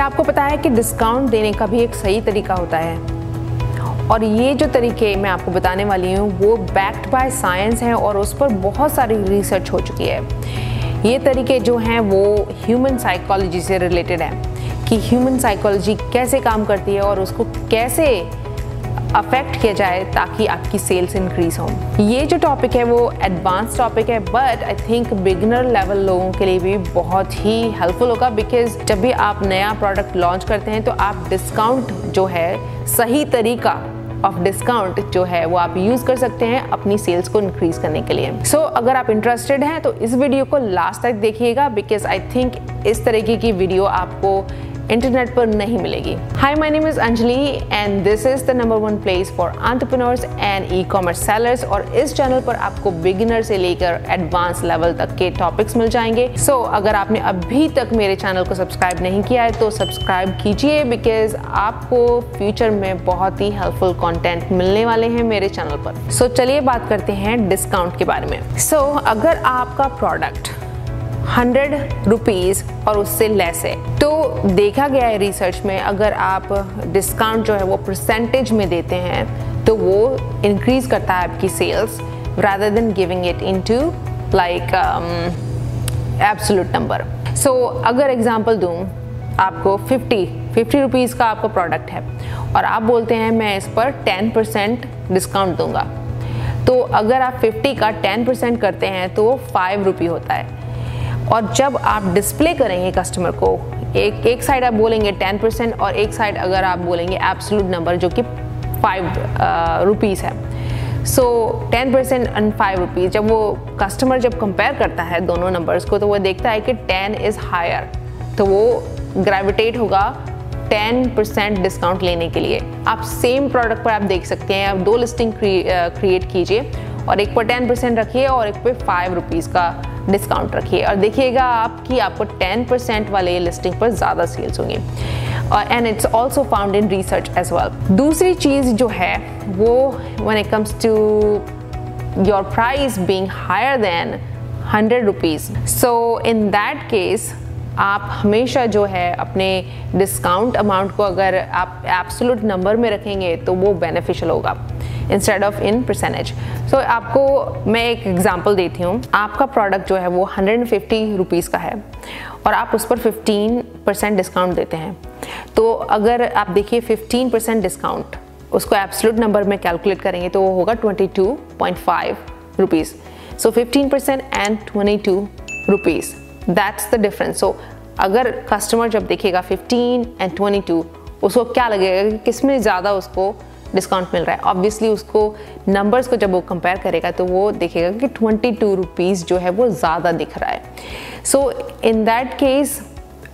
क्या आपको पता है कि डिस्काउंट देने का भी एक सही तरीका होता है, और ये जो तरीके मैं आपको बताने वाली हूँ वो बैक्ड बाय साइंस है और उस पर बहुत सारी रिसर्च हो चुकी है। ये तरीके जो हैं वो ह्यूमन साइकोलॉजी से रिलेटेड है कि ह्यूमन साइकोलॉजी कैसे काम करती है और उसको कैसे अफेक्ट किया जाए ताकि आपकी सेल्स इंक्रीज हो। ये जो टॉपिक है वो एडवांस टॉपिक है, but I think beginner level लोगों के लिए भी बहुत ही हेल्पफुल होगा, बिकॉज जब भी आप नया प्रोडक्ट लॉन्च करते हैं तो आप डिस्काउंट जो है, सही तरीका ऑफ डिस्काउंट जो है वो आप यूज़ कर सकते हैं अपनी सेल्स को इंक्रीज करने के लिए। सो अगर आप इंटरेस्टेड हैं तो इस वीडियो को लास्ट तक देखिएगा, बिकॉज आई थिंक इस तरीके की वीडियो आपको इंटरनेट पर नहीं मिलेगी। Hi, my name is Anjali and this is the number 1 place for entrepreneurs and e-commerce sellers. और इस चैनल पर आपको बिगिनर से लेकर एडवांस लेवल तक के टॉपिक्स मिल जाएंगे। सो अगर आपने अभी तक मेरे चैनल को सब्सक्राइब नहीं किया है तो सब्सक्राइब कीजिए, बिकॉज आपको फ्यूचर में बहुत ही हेल्पफुल कंटेंट मिलने वाले हैं मेरे चैनल पर। सो चलिए बात करते हैं डिस्काउंट के बारे में। सो अगर आपका प्रोडक्ट 100 रुपीज़ और उससे लेस है तो देखा गया है रिसर्च में, अगर आप डिस्काउंट जो है वो परसेंटेज में देते हैं तो वो इंक्रीज करता है आपकी sales rather than giving it into like absolute number। So अगर एग्जांपल दूं, आपको 50 रुपीज़ का आपका प्रोडक्ट है और आप बोलते हैं मैं इस पर 10% डिस्काउंट दूंगा, तो अगर आप 50 का 10% करते हैं तो वो 5 रुपये होता है। और जब आप डिस्प्ले करेंगे कस्टमर को, एक साइड आप बोलेंगे 10% और एक साइड अगर आप बोलेंगे एब्सोल्यूट नंबर जो कि 5 रुपीज़ है। सो 10% एंड 5 रुपीज़, जब वो कस्टमर जब कंपेयर करता है दोनों नंबर्स को तो वो देखता है कि 10 इज़ हायर, तो वो ग्रेविटेट होगा 10% डिस्काउंट लेने के लिए। आप सेम प्रोडक्ट पर आप देख सकते हैं, आप 2 लिस्टिंग क्रिएट कीजिए और एक पर 10% रखिए और एक पे 5 रुपीज़ का डिस्काउंट रखिए और देखिएगा आपको 10% वाले लिस्टिंग पर ज़्यादा सेल्स होंगी। And it's also found in research as well. दूसरी चीज़ जो है वो when it comes to your price being higher than 100 rupees, so in that case आप हमेशा जो है अपने डिस्काउंट अमाउंट को अगर आप एब्सोल्यूट नंबर में रखेंगे तो वो बेनिफिशियल होगा इंस्टेड ऑफ इन परसेंटेज। सो आपको मैं एक एग्जांपल देती हूँ। आपका प्रोडक्ट जो है वो 150 रुपीज़ का है और आप उस पर 15% डिस्काउंट देते हैं, तो अगर आप देखिए 15% डिस्काउंट उसको एब्सोल्यूट नंबर में कैलकुलेट करेंगे तो वो होगा 22.5 rupees. So 15% and 22 rupees, that's the difference. So अगर कस्टमर जब देखेगा 15 एंड 22, उसको क्या लगेगा कि किस में ज़्यादा उसको डिस्काउंट मिल रहा है। ऑब्वियसली उसको नंबर्स को जब वो कंपेयर करेगा तो वो देखेगा कि 22 रुपीज़ जो है वो ज़्यादा दिख रहा है। सो इन दैट केस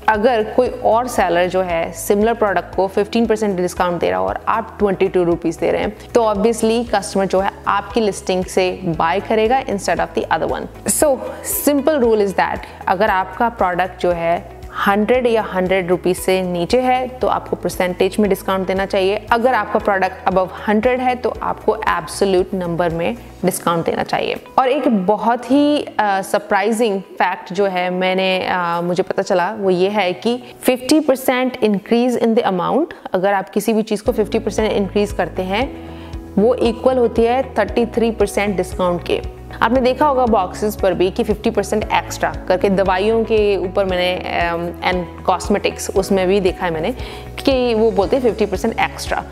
अगर कोई और सेलर जो है सिमिलर प्रोडक्ट को 15% डिस्काउंट दे रहा हो और आप 22 रुपीज़ दे रहे हैं तो ऑब्वियसली कस्टमर जो है आपकी लिस्टिंग से बाय करेगा instead of the other one. So simple rule is that अगर आपका प्रोडक्ट जो है 100 या 100 रुपीज़ से नीचे है तो आपको परसेंटेज में डिस्काउंट देना चाहिए। अगर आपका प्रोडक्ट अबव 100 है तो आपको एब्सोल्यूट नंबर में डिस्काउंट देना चाहिए। और एक बहुत ही सरप्राइजिंग फैक्ट जो है मुझे पता चला वो ये है कि 50% इंक्रीज इन द अमाउंट, अगर आप किसी भी चीज़ को 50% इंक्रीज करते हैं वो इक्वल होती है 33% डिस्काउंट के। आपने देखा होगा बॉक्सेस पर भी कि 50% एक्स्ट्रा करके, दवाइयों के ऊपर मैंने एंड कॉस्मेटिक्स उसमें भी देखा है मैंने कि वो बोलते हैं 50% एक्स्ट्रा,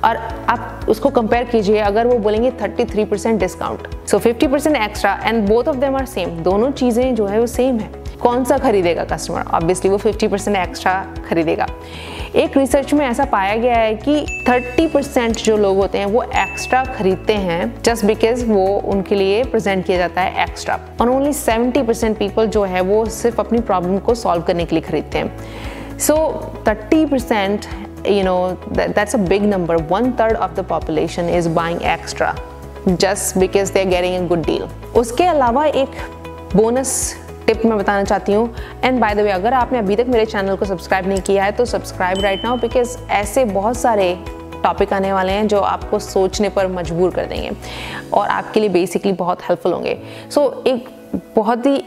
और आप उसको कंपेयर कीजिए अगर वो बोलेंगे 33% discount, so 50% extra and both of them are same, दोनों चीज़ें जो है वो सेम है। कौन सा खरीदेगा कस्टमर? ऑब्वियसली वो 50% एक्स्ट्रा खरीदेगा। एक रिसर्च में ऐसा पाया गया है कि 30% जो लोग होते हैं वो एक्स्ट्रा खरीदते हैं जस्ट बिकॉज वो उनके लिए प्रेजेंट किया जाता है एक्स्ट्रा, और ओनली 70% पीपल जो है वो सिर्फ अपनी प्रॉब्लम को सॉल्व करने के लिए खरीदते हैं। सो 30%, you know, that's a big number. 1/3 of the population is buying extra just because they're getting a good deal. उसके अलावा एक बोनस टिप मैं बताना चाहती हूँ, एंड बाय द वे अगर आपने अभी तक मेरे चैनल को सब्सक्राइब नहीं किया है तो सब्सक्राइब राइट नाउ, बिकॉज ऐसे बहुत सारे टॉपिक आने वाले हैं जो आपको सोचने पर मजबूर कर देंगे और आपके लिए बेसिकली बहुत हेल्पफुल होंगे। सो एक बहुत ही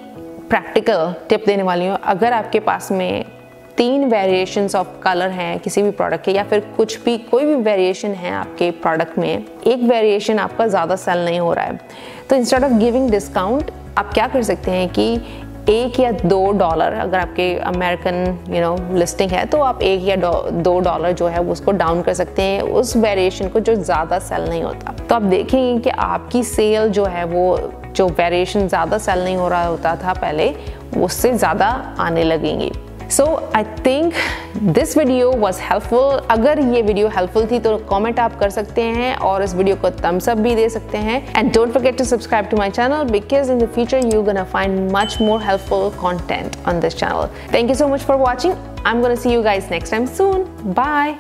प्रैक्टिकल टिप देने वाली हूँ। अगर आपके पास में 3 वेरिएशंस ऑफ कलर हैं किसी भी प्रोडक्ट के, या फिर कुछ भी कोई भी वेरिएशन है आपके प्रोडक्ट में, एक वेरिएशन आपका ज़्यादा सेल नहीं हो रहा है, तो इंस्टेड ऑफ गिविंग डिस्काउंट आप क्या कर सकते हैं कि $1 या $2, अगर आपके अमेरिकन लिस्टिंग है तो आप $1 या $2 जो है उसको डाउन कर सकते हैं उस वेरिएशन को जो ज़्यादा सेल नहीं होता। तो आप देखेंगे कि आपकी सेल जो है वो जो वेरिएशन ज़्यादा सेल नहीं हो रहा होता था पहले, उससे ज़्यादा आने लगेंगी। So I think this video was helpful. अगर ये वीडियो हेल्पफुल थी तो कमेंट आप कर सकते हैं और इस वीडियो को थम्स अप भी दे सकते हैं। And don't forget to subscribe to my channel because in the future you gonna find much more helpful content on this channel. Thank you so much for watching. I am gonna see you guys next time soon. Bye.